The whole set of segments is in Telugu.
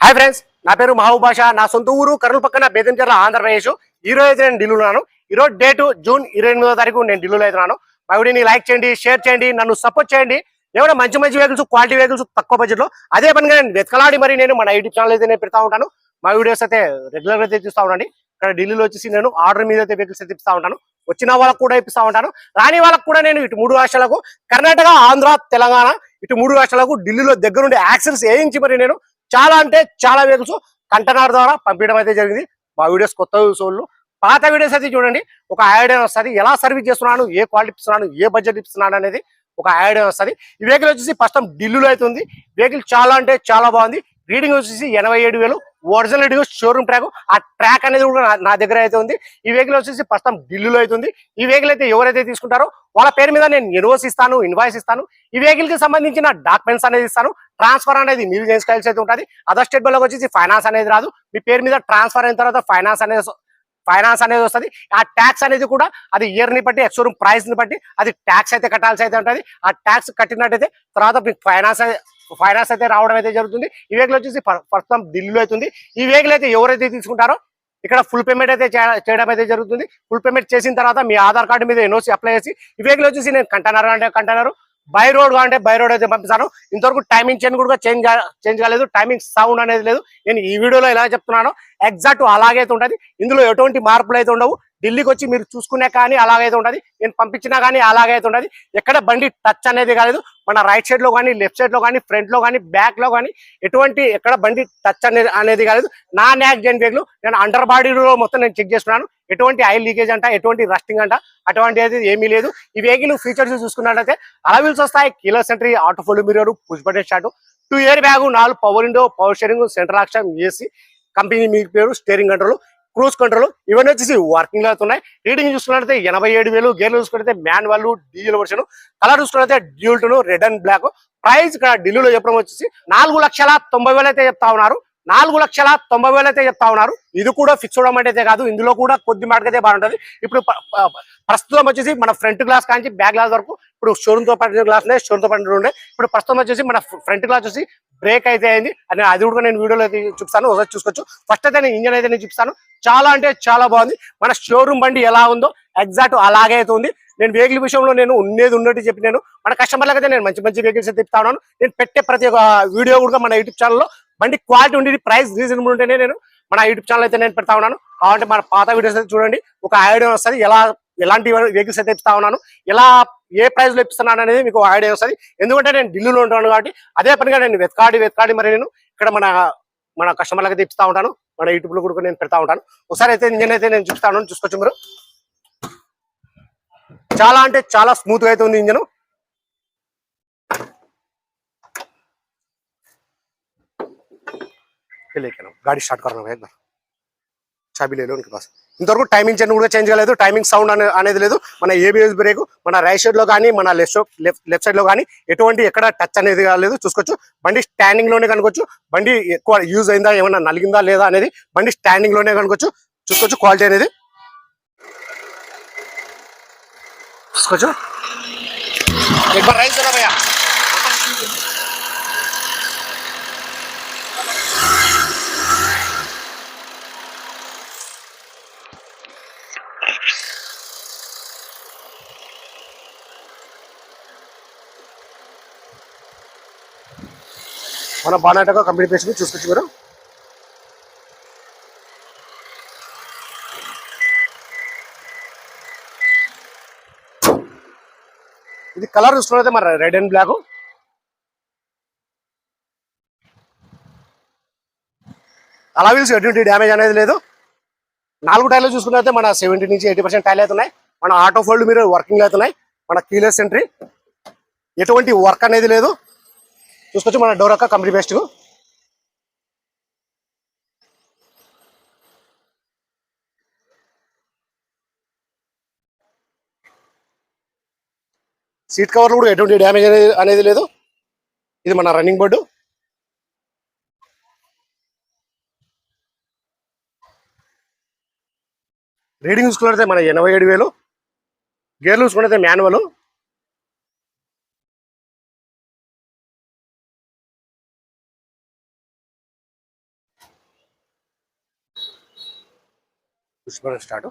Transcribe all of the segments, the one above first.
హాయ్ ఫ్రెండ్స్, నా పేరు మహబూబ్ బాషా. నా సొంత ఊరు కర్నూలు పక్కన బేతంచెర్ల, ఆంధ్రప్రదేశ్. ఈ రోజు అయితే నేను ఢిల్లీలో ఉన్నాను. ఈ రోజు డేట్ జూన్ 28వ తారీఖు నేను ఢిల్లీలో అవుతున్నాను. మా వీడియోని లైక్ చేయండి, షేర్ చేయండి, నన్ను సపోర్ట్ చేయండి. ఏమైనా మంచి వెహికల్స్, క్వాలిటీ వెహికల్స్ తక్కువ బడ్జెట్ లో అదే పనిగా నేను వెతకలాడి మరి నేను మన యూట్యూబ్ ఛానల్ అయితే నేను పెడతా ఉంటాను. మా వీడియోస్ అయితే రెగ్యులర్ గా అయితే చూస్తూ ఉండండి. ఇక్కడ ఢిల్లీలో వచ్చేసి నేను ఆర్డర్ మీద అయితే వెహికల్స్ అయితే ఇస్తా ఉంటాను. వచ్చిన వాళ్ళకు కూడా ఇప్పిస్తా ఉంటాను, రాని వాళ్ళకు కూడా నేను ఇటు 3 రాష్ట్రాలకు, కర్ణాటక, ఆంధ్ర, తెలంగాణ, ఇటు 3 రాష్ట్రాలకు ఢిల్లీలో దగ్గరుండి యాక్సెస్ వేయించి మరి నేను చాలా అంటే చాలా వెహికల్స్ కంటైనర్ ద్వారా పంపించడం అయితే జరిగింది. మా వీడియోస్ కొత్త సోళ్ళు, పాత వీడియోస్ అయితే చూడండి, ఒక ఐడియా వస్తుంది. ఎలా సర్వీస్ చేస్తున్నాను, ఏ క్వాలిటీ ఇస్తున్నాను, ఏ బడ్జెట్ ఇస్తున్నాను అనేది ఒక ఐడియా వస్తుంది. ఈ వెహికల్ వచ్చేసి ప్రస్తుతం ఢిల్లీలో అయితే ఉంది. వెహికల్ చాలా అంటే చాలా బాగుంది. రీడింగ్ వచ్చేసి 87,000 ఒరిజినల్ రీడింగ్, షోరూమ్ ట్రాక్. ఆ ట్రాక్ అనేది కూడా నా దగ్గర అయితే ఉంది. ఈ వెహికల్ వచ్చేసి ప్రస్తుతం ఢిల్లీలో అవుతుంది. ఈ వెహికల్ అయితే ఎవరైతే తీసుకుంటారో వాళ్ళ పేరు మీద నేను ఇన్వాయిస్ ఇస్తాను. ఈ వెహికల్ కి సంబంధించిన డాక్యుమెంట్స్ అనేది ఇస్తాను. ట్రాన్స్ఫర్ అనేది మీరు చేసుకోవాల్సి అయితే ఉంటుంది. అదర్ స్టేట్ వాళ్ళకి వచ్చేసి ఫైనాన్స్ అనేది రాదు. మీ పేరు మీద ట్రాన్స్ఫర్ అయిన తర్వాత ఫైనాన్స్ అనేది వస్తుంది. ఆ ట్యాక్స్ అనేది కూడా అది ఇయర్ ని బట్టి, ఎక్స్షోరూమ్ ప్రైస్ ని బట్టి అది ట్యాక్స్ అయితే కట్టాల్సి అయితే ఉంటుంది. ఆ ట్యాక్స్ కట్టినట్టయితే తర్వాత మీకు ఫైనాన్స్ అయితే రావడం అయితే జరుగుతుంది. ఈ వెహికల్ వచ్చేసి ప్రస్తుతం ఢిల్లీలో అవుతుంది. ఈ వెహికల్ అయితే ఎవరైతే తీసుకుంటారో ఇక్కడ ఫుల్ పేమెంట్ అయితే చేయడం అయితే జరుగుతుంది. ఫుల్ పేమెంట్ చేసిన తర్వాత మీ ఆధార్ కార్డు మీద ఎన్ఓసి అప్లై చేసి, ఈ వెహికల్ వచ్చేసి నేను కంటైనర్ అంటే కంటైనర్, బై రోడ్ అంటే బై రోడ్ అయితే పంపిస్తాను. ఇంతవరకు టైమింగ్ చైన్ కూడా చేంజ్ కాలేదు, టైమింగ్ సౌండ్ అనేది లేదు. నేను ఈ వీడియోలో ఎలా చెప్తున్నానో ఎగ్జాక్ట్ అలాగైతే ఉంటుంది. ఇందులో ఎటువంటి మార్పులు అయితే ఉండవు. ఢిల్లీకి వచ్చి మీరు చూసుకునే కానీ అలాగైతే ఉంటుంది, నేను పంపించినా కానీ అలాగైతే ఉంటుంది. ఎక్కడ బండి టచ్ అనేది కాలేదు. మన రైట్ సైడ్ లో కానీ, లెఫ్ట్ సైడ్ లో కానీ, ఫ్రంట్ లో కానీ, బ్యాక్ లో కానీ ఎటువంటి ఎక్కడ బండి టచ్ అనేది కాలేదు. నా యాక్సిడెంట్ వెహికల్ నేను అండర్ బాడీలో మొత్తం నేను చెక్ చేసుకున్నాను. ఎటువంటి ఆయిల్ లీకేజ్ అంట, ఎటువంటి రస్టింగ్ అంట, అటువంటి అయితే ఏమీ లేదు. ఈ వెహికల్ ఫీచర్స్ చూసుకున్నట్లయితే అలవిల్స్ వస్తాయి, keyless entry, auto fold mirror, push button start, 2 air bag, 4 power window, power steering, central action, AC, company మీ పేరు, స్టీరింగ్ కంట్రోల్, క్రూజ్ కంట్రోల్, ఇవన్నీ వచ్చేసి వర్కింగ్ లో అవుతున్నాయి. రీడింగ్ చూసుకున్నట్లయితే 87,000. గేర్లు చూసుకుంటే మాన్యువల్, డీజిల్ వర్షన్. కలర్ చూసుకున్నట్లయితే dual tone, red and black. Price ఇక్కడ ఢిల్లీలో చెప్పడం వచ్చేసి 4,90,000 అయితే చెప్తా ఉన్నారు. 4,90,000 అయితే చెప్తా ఉన్నారు. ఇది కూడా ఫిక్స్ అవడం అయితే కాదు, ఇందులో కూడా కొద్ది మాటకైతే బాగుంటుంది. ఇప్పుడు ప్రస్తుతం వచ్చేసి మన ఫ్రంట్ గ్లాస్ కానీ బ్యాక్ గ్లాస్ వరకు ఇప్పుడు షోరూమ్ తో పడిన గ్లాస్ షోరూమ్ తో పడిన ఉండే. ఇప్పుడు ప్రస్తుతం వచ్చేసి మన ఫ్రంట్ గ్లాస్ వచ్చి బ్రేక్ అయితే అయింది. అది కూడా నేను వీడియోలో అయితే చూపిస్తాను, ఒకసారి చూసుకోవచ్చు. ఫస్ట్ అయితే నేను ఇంజన్ అయితే నేను చూపిస్తాను. చాలా అంటే చాలా బాగుంది. మన షోరూమ్ బండి ఎలా ఉందో ఎగ్జాక్ట్ అలాగే అయితే ఉంది. నేను వెహికల్ విషయంలో నేను ఉన్నట్టు చెప్పి నేను మన కస్టమర్లకు అయితే నేను మంచి వెహికల్స్ అయితే చెప్తా ఉన్నాను. నేను పెట్టే ప్రతి ఒక్క వీడియో కూడా మన యూట్యూబ్ ఛానల్లో బండి క్వాలిటీ ఉండి, ప్రైస్ రీజనబుల్ ఉంటేనే నేను మన యూట్యూబ్ ఛానల్ అయితే నేను పెడతా ఉన్నాను. కాబట్టి మన పాత వీడియోస్ అయితే చూడండి, ఒక ఐడియా వస్తుంది. ఎలాంటి వెహికల్స్ అయితే ఇస్తా ఉన్నాను, ఎలా ఏ ప్రైస్ లో ఇస్తున్నాను అనేది మీకు ఐడియా వస్తుంది. ఎందుకంటే నేను ఢిల్లీలో ఉంటాను కాబట్టి అదే పనిగా నేను వెతకాడి మరి నేను ఇక్కడ మన కస్టమర్లకు అయితే ఇస్తా ఉంటాను. మన యూట్యూబ్ లో కూడా నేను పెడతా ఉంటాను. ఒకసారి అయితే ఇంజన్ అయితే నేను చూపిస్తాను, చూసుకోవచ్చు మీరు. చాలా అంటే చాలా స్మూత్ గా అయితే ఉంది ఇంజన్. गाड़ी स्टार्ट करना है एक बार, चाबी ले लो उनके पास. ఇంతవరకు టైమింగ్ చైన్ కూడా చేంజ్ కాలేదు, టైమింగ్ సౌండ్ అనేది లేదు. మన ఏబిఎస్ బ్రేక్ మన రైట్ సైడ్ లో కానీ, మన లెఫ్ట్ సైడ్ లో కానీ ఎటువంటి ఎక్కడ టచ్ అనేది కాలేదు. చూసుకోవచ్చు, బండి స్టాండింగ్ లోనే కనుకోవచ్చు. బండి ఎక్కువ యూజ్ అయిందా, ఏమన్నా నలిగిందా లేదా అనేది బండి స్టాండింగ్ లోనే కనుకోవచ్చు. చూసుకోవచ్చు క్వాలిటీ అనేది చూసుకోవచ్చు. एक बार राइज करा भैया. మన బానాటగా కంప్లీట్ చేసి చూసుకోవచ్చు మీరు. ఇది కలర్ చూసుకున్నైతే మరి రెడ్ అండ్ బ్లాక్. అలవిల్స్ ఎటువంటి డ్యామేజ్ అనేది లేదు. 4 టైర్లు చూసుకున్నైతే మన 70 నుంచి 80% టైర్లు అవుతున్నాయి. మన ఆటో ఫోల్డ్ మీరు వర్కింగ్ అవుతున్నాయి. మన కీలెస్ ఎంట్రీ, ఎటువంటి వర్క్ అనేది లేదు. చూసుకోవచ్చు మన డోర్ యొక్క కంపెనీ బెస్ట్. సీట్ కవర్లు కూడా ఎటువంటి డ్యామేజ్ అనేది లేదు. ఇది మన రన్నింగ్ బోర్డు. రీడింగ్ చూసుకున్నట్లయితే మన 87,000. గేర్లు చూసుకున్నట్లయితే మాన్యువల్. పుష్ప స్టార్ట్.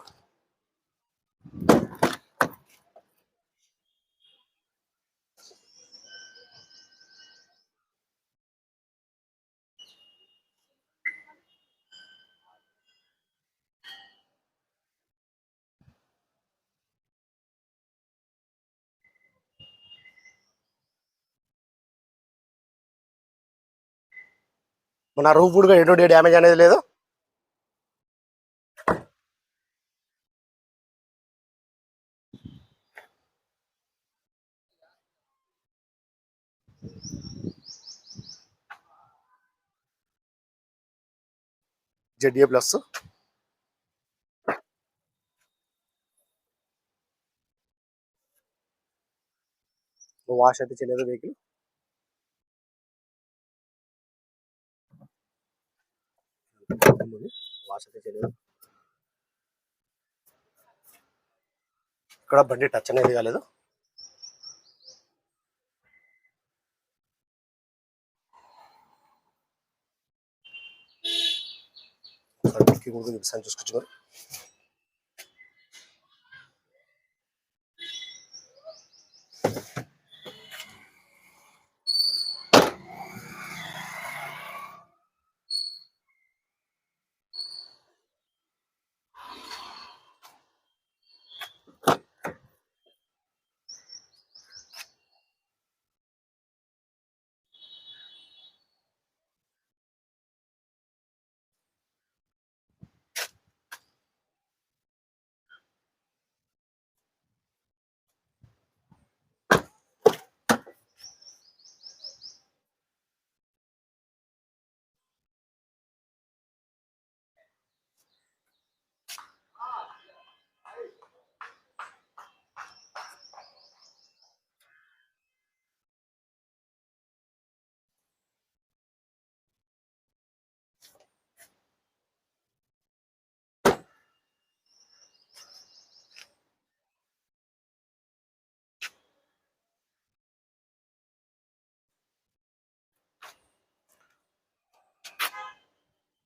మన రూఫ్ కూడా ఎటువంటి డ్యామేజ్ అనేది లేదు. జెడ్ఏ ప్లస్ వాష్ అయితే చేయలేదు వెహికల్. వాష్ అయితే చేయలేదు. ఇక్కడ బండి టచ్ అనేది కాలేదు. చూసుకొచ్చుకోరు.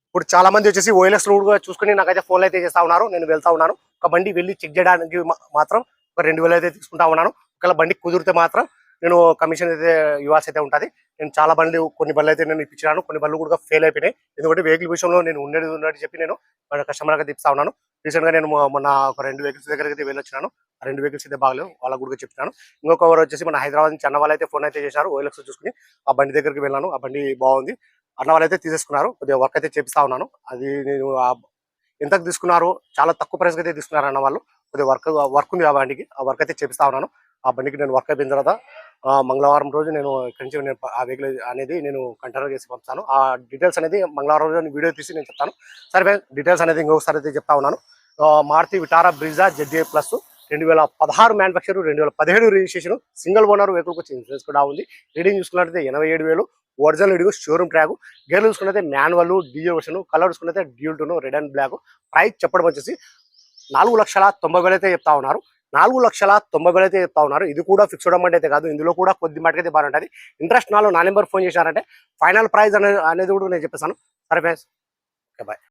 ఇప్పుడు చాలా మంది వచ్చేసి ఓఎల్ఎక్స్ రోడ్ కూడా చూసుకుని నాకైతే ఫోన్లు అయితే చేస్తా ఉన్నారు. నేను వెళ్తా ఉన్నాను. ఒక బండి వెళ్ళి చెక్ చేయడానికి మాత్రం ఒక 2000 అయితే తీసుకుంటా ఉన్నాను. ఒకవేళ బండి కుదిరితే మాత్రం నేను కమిషన్ అయితే ఇవ్వాల్సి అయితే ఉంటుంది. నేను చాలా బండ్లు కొన్ని బండ్లు అయితే నేను ఇప్పించాను. కొన్ని బండ్లు కూడా ఫెయిల్ అయిపోయినాయి. ఎందుకంటే వెహికల్ విషయంలో నేను ఉన్నట్టు చెప్పి నేను మన కస్టమర్గా తిప్పుతా ఉన్నాను. రీసెంట్ గా నేను మొన్న ఒక 2 వెహికల్స్ దగ్గరికి అయితే వెళ్ళొచ్చినాను. ఆ 2 వెహికల్స్ అయితే బాగలేవు, వాళ్ళకు కూడా చెప్తాను. ఇంకొకరు వచ్చేసి మన హైదరాబాద్ నుంచి అన్న వాళ్ళు అయితే ఫోన్ అయితే చేశారు. ఓఎల్ఎక్స్ చూసుకుని ఆ బండి దగ్గరికి వెళ్ళాను. ఆ బండి బాగుంది, అన్న వాళ్ళు అయితే తీసేసుకున్నారు. కొద్దిగా వర్క్ అయితే చేపిస్తా ఉన్నాను. అది నేను ఎంతకు తీసుకున్నారు, చాలా తక్కువ ప్రైస్కి అయితే తీసుకున్నారు అన్న వాళ్ళు. కొద్దిగా వర్క్ ఉంది ఆ బండికి, ఆ వర్క్ అయితే చేపిస్తా ఉన్నాను. ఆ బండికి నేను వర్క్ అయిపోయిన తర్వాత మంగళవారం రోజు నేను ఇక్కడి నుంచి నేను ఆ వెహికల్ అనేది నేను కంటైనర్ చేసి పంపుతాను. ఆ డీటెయిల్స్ అనేది మంగళవారం రోజు వీడియో తీసి నేను చెప్తాను. సరే డీటెయిల్స్ అనేది ఇంకొకసారి అయితే చెప్తా ఉన్నాను. Maruti Vitara Brezza ZA plus 2016 manufacture, 2017 registration, single owner vehicle వచ్చి ఇన్సూరెన్స్ కూడా ఉంది. రీడింగ్ చూసుకున్నట్లయితే 87,000. ఒరిజినల్ ఇడిగో షోరూమ్ ట్రాక్. గేర్లు చూసుకున్నైతే మాన్యువల్ డీజే వర్షన్. కలర్ చూసుకున్నైతే dual tone red and black. Price చెప్పడం వచ్చేసి 4,90,000 అయితే చెప్తా ఉన్నారు. 4,90,000 అయితే చెప్తా ఉన్నారు. ఇది కూడా ఫిక్స్డ్ అమౌంట్ అయితే కాదు, ఇందులో కూడా కొద్ది మటుకైతే బాగుంటుంది. ఇంట్రెస్ట్ నా నెంబర్ ఫోన్ చేశారంటే ఫైనల్ ప్రైస్ అనేది కూడా నేను చెప్పేస్తాను. సరే ఫ్రెండ్స్, ఓకే బాయ్.